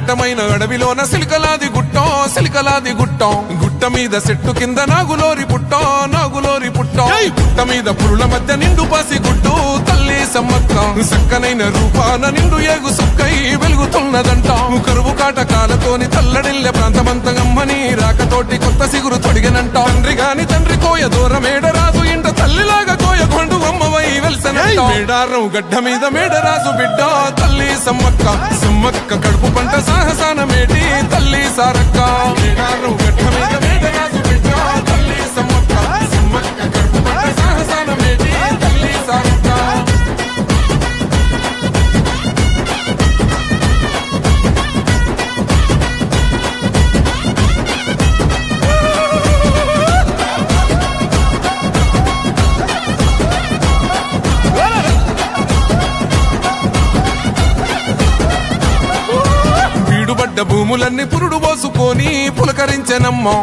దట్టమైన అడవిలోన సిలికలాది గుట్టం గుట్ట మీద చెట్టు కింద నాగులోరి పుట్టం గుట్ట మీద పురుల మధ్య నిండు పాసి గుట్టు తల్లి సమ్మక్క సక్కనైన రూపాన నిండు ఏగు సుక్కై వెలుగుతున్నదంట కరువు కాటకాలతోని తల్లడిల్లె ప్రాంతమంత గమ్మని రాకతోటి కొత్త సిగురు తొడిగనంట తండ్రి గాని తండ్రి కోయ దూరమేడరాదు ఇంట తల్లిలాగా కోయ కొండు అమ్మవై వెలిసనంట మేడారం గడ్డ మీద మేడరాజు బిడ్డ తల్లి సమ్మక్క కడుపు పంట సాహసాన మేటి తల్లి సారక్క మేడారం గడ్డ మీద మేడరాజు బిడ్డ తల్లి సమ్మక్క కడుపు పంట సాహసాన మేటి తల్లి సారక్క భూములన్నీ పురుడు పోసుకొని పులకరించెనమ్మా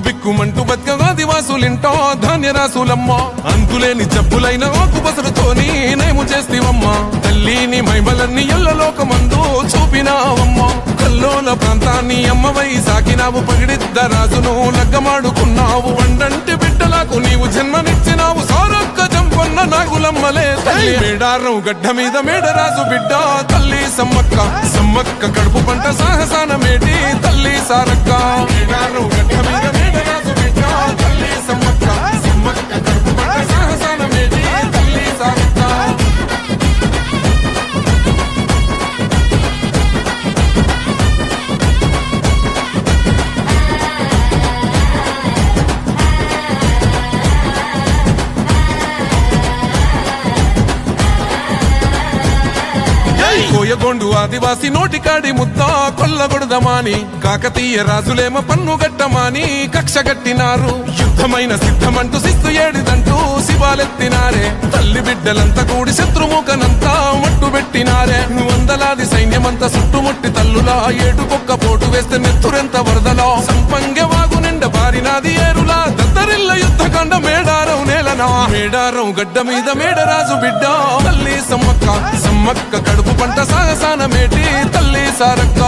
బిక్కుమంటూ బతికగాదివాసులింటో ధాన్యరాసులమ్మా అంతులేని జబ్బులైన ఆకుపసరుతోని నయము చేస్తివమ్మా తల్లిని మహిమలన్నీ ఎల్లలోకమందు చూపినావమ్మా కల్లోల ప్రాంతాన్ని అమ్మవై సాకినావు పగిడిద్ద రాజును లగ్గమాడుకున్నావు వండంటి బిడ్డలకు నీవు జన్మనిచ్చినావు సారక్క జంపన్న నాగులమ్మలే తల్లి మేడారం గడ్డ మీద మేడరాజు బిడ్డ తల్లి సమ్మక్క కడుపు పంట సాహసాన మేటి తల్లి సారక్క మేడారం గడ్డ మీద మేడరాజు బిడ్డ తల్లి సమ్మక్క కడుపు పంట సాహసాన మేటి తల్లి సారక్క కోయగొండు ఆదివాసి నోటికాడి ముద్ద కొల్లగొడదమాని కాకతీయ రాజులేమ పన్ను గట్టమాని కక్ష గట్టినారు యుద్ధమైన సిద్ధమంటూ శిస్తు ఏడిదంటూ శివాలెత్తినారే తల్లి బిడ్డలంతా కూడి శత్రుముఖనంతా మట్టు పెట్టినారే వందలాది సైన్యమంతా చుట్టుముట్టి తల్లులా ఏటుకొక్క పోటు వేస్తే నెత్తురెంత వరదలో సంపంగె వాగు నిండ బారినాది ఏరులా దద్దరిల్ల యుద్ధకాండ మేడారం నేలనా మేడారం గడ్డ మీద మేడరాజు బిడ్డ తల్లి సమ్మక్క కడుపు పంట సాగసాన మేటి తల్లి సారక్క